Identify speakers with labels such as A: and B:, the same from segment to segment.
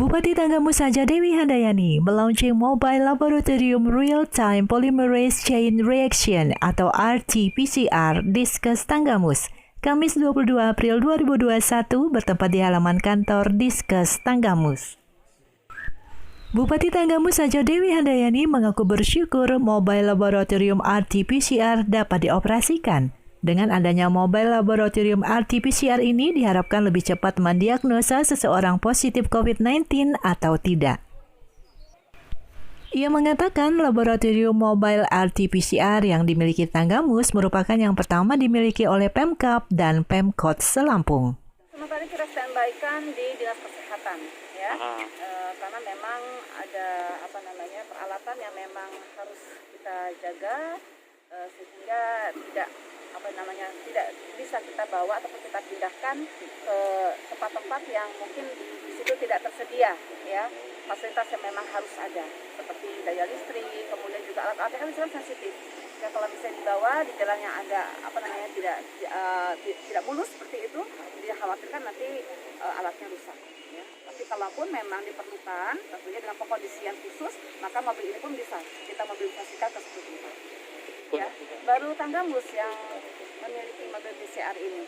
A: Bupati Tanggamus Saja Dewi Handayani melaunching Mobile Laboratorium Real-Time Polymerase Chain Reaction atau RT-PCR Diskes Tanggamus, Kamis 22 April 2021 bertempat di halaman kantor Diskes Tanggamus. Bupati Tanggamus Saja Dewi Handayani mengaku bersyukur Mobile Laboratorium RT-PCR dapat dioperasikan. Dengan adanya Mobile Laboratorium RT-PCR ini diharapkan lebih cepat mendiagnosa seseorang positif COVID-19 atau tidak. Ia mengatakan laboratorium Mobile RT-PCR yang dimiliki Tanggamus merupakan yang pertama dimiliki oleh Pemkab dan Pemkot Selampung.
B: Sementara kita standby-kan di Dinas Kesehatan, ya, karena memang ada peralatan yang memang harus kita jaga sehingga tidak bisa kita bawa ataupun kita pindahkan ke tempat-tempat yang mungkin di situ tidak tersedia, ya, fasilitas yang memang harus ada seperti daya listrik, kemudian juga alat-alat yang sangat sensitif. Ya, kalau misalnya dibawa di jalan yang agak tidak mulus seperti itu, dikhawatirkan nanti alatnya rusak. Ya. Tapi kalaupun memang diperlukan, tentunya dengan kondisi yang khusus, maka mobil ini pun bisa kita mobilisasikan ke seluruh tempat. Ya, baru Tanggamus yang memiliki mobil PCR ini.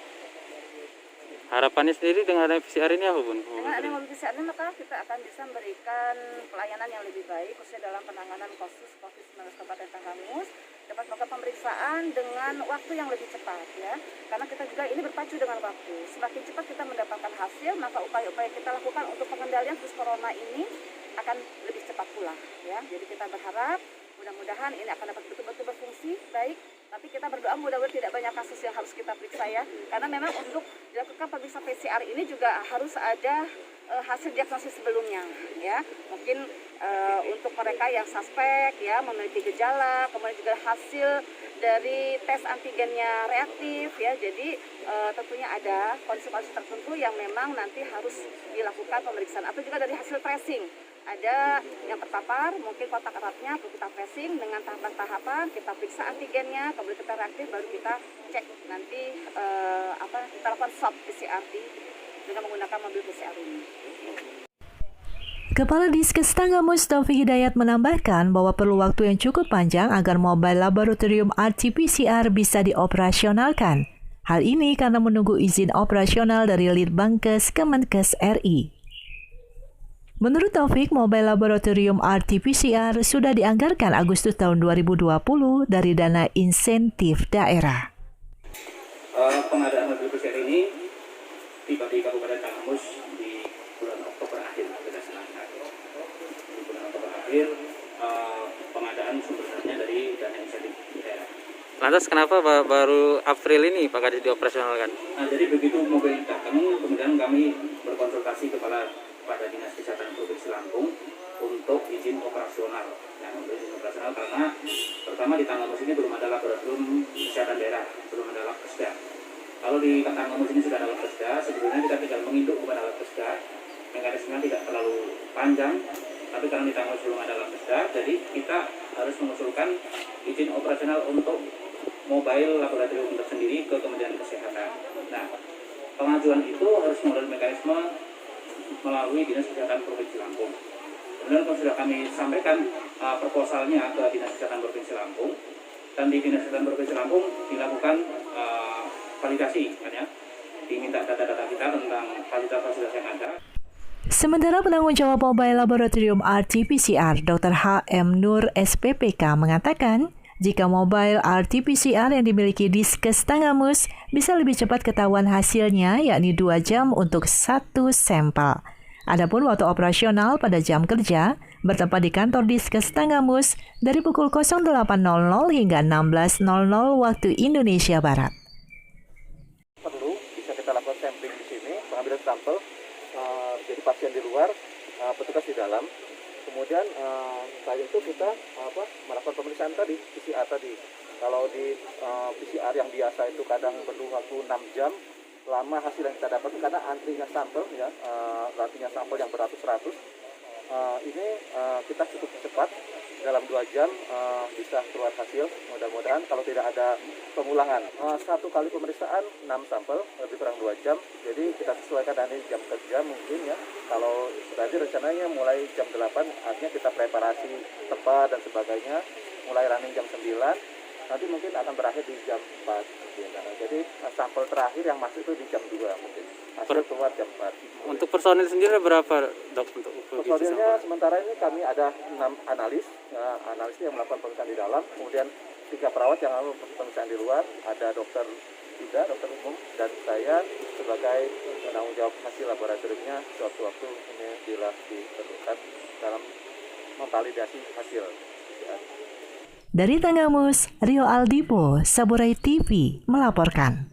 C: Harapannya sendiri dengan adanya PCR ini apa, Bun?
B: Dengan adanya mobil PCR ini maka kita akan bisa memberikan pelayanan yang lebih baik khususnya dalam penanganan kasus COVID-19 Kabupaten Tanggamus, dapat melakukan pemeriksaan dengan waktu yang lebih cepat, ya. Karena kita juga ini berpacu dengan waktu. Semakin cepat kita mendapatkan hasil, maka upaya-upaya kita lakukan untuk pengendalian virus corona ini akan lebih cepat pula, ya. Jadi kita berharap mudah-mudahan ini akan dapat betul-betul berfungsi baik, tapi kita berdoa mudah-mudahan tidak banyak kasus yang harus kita periksa, ya, karena memang untuk dilakukan pemeriksaan PCR ini juga harus ada hasil diagnosis sebelumnya, ya, mungkin untuk mereka yang suspek, ya, memiliki gejala, kemudian juga hasil dari tes antigennya reaktif, ya, jadi tentunya ada kondisi-kondisi tertentu yang memang nanti harus dilakukan pemeriksaan, atau juga dari hasil tracing. Ada yang terpapar, mungkin kontak eratnya perlu kita tracing dengan tahapan-tahapan, kita periksa antigennya, kemudian kita reaktif, baru kita cek nanti kita lakukan swab PCR dengan menggunakan mobil PCR ini.
A: Kepala Diskes Tanggamus Taufik Hidayat menambahkan bahwa perlu waktu yang cukup panjang agar Mobile Laboratorium RT-PCR bisa dioperasionalkan. Hal ini karena menunggu izin operasional dari Litbangkes Kemenkes RI. Menurut Taufik, Mobile Laboratorium RT-PCR sudah dianggarkan Agustus tahun 2020 dari dana insentif daerah.
D: Pengadaan mobil PCR ini tiba di Kabupaten Tanggamus di bulan Oktober akhir. Di bulan Oktober akhir, pengadaan sumbernya dari dana insentif daerah.
C: Lantas kenapa baru April ini Pak Kadis dioperasionalkan?
D: Nah, jadi begitu mobil datang, kemudian kami berkonsultasi pada Dinas Kesehatan Provinsi Lampung untuk izin operasional. Nah, untuk izin operasional karena pertama di Tanggamus ini belum ada laboratorium kesehatan daerah, belum ada Labkesda. Kalau di Tanggamus ini sudah ada Labkesda, sebetulnya kita tinggal menginduk kepada Labkesda. Mekanismenya tidak terlalu panjang, tapi karena di Tanggamus belum ada Labkesda, jadi kita harus mengusulkan izin operasional untuk mobile laboratorium tersendiri ke Kementerian Kesehatan. Nah, pengajuan itu harus melalui mekanisme melalui Dinas Kesehatan Provinsi Lampung. Kemudian sudah kami sampaikan proposalnya ke Dinas Kesehatan Provinsi Lampung, dan di Dinas Kesehatan Provinsi Lampung dilakukan validasi, ya, diminta data-data kita tentang fasilitas-fasilitas yang ada.
A: Sementara penanggung jawab Mobile Laboratorium RT-PCR, Dr. H.M. Nur SPPK mengatakan, jika Mobile RT-PCR yang dimiliki Diskes Tanggamus bisa lebih cepat ketahuan hasilnya, yakni 2 jam untuk 1 sampel. Adapun waktu operasional pada jam kerja bertempat di kantor Diskes Tanggamus dari pukul 08.00 hingga 16.00 waktu Indonesia Barat.
E: Perlu bisa kita lakukan sampling di sini, pengambilan sampel, jadi pasien di luar, petugas di dalam. Kemudian setelah itu kita melakukan pemeriksaan tadi, PCR tadi. Kalau di PCR yang biasa itu kadang perlu waktu 6 jam, lama hasil yang kita dapat karena antrinya sampel, ya, antrinya sampel yang beratus-ratus. Ini kita cukup cepat dalam 2 jam bisa keluar hasil, mudah-mudahan kalau tidak ada pengulangan. 1 kali pemeriksaan 6 sampel, lebih kurang 2 jam, jadi kita sesuaikan dengan jam kerja mungkin ya. Kalau tadi rencananya mulai jam 8, artinya kita preparasi tempat dan sebagainya, mulai running jam 9, nanti mungkin akan berakhir di jam 4 mungkin. Jadi sampel terakhir yang masuk itu di jam 2 mungkin, hasil keluar jam 4.
C: Untuk personil sendiri berapa, Dok, untuk
E: Personilnya sementara ini kami ada 6 analis, analis yang melakukan pemeriksaan di dalam, kemudian 3 perawat yang melakukan pemeriksaan di luar, ada dokter umum, dan saya sebagai penanggung jawab hasil laboratoriumnya sewaktu-waktu ini bila diperlukan dalam memvalidasi hasil PCR.
A: Dari Tanggamus, Rio Aldipo, Saburai TV melaporkan.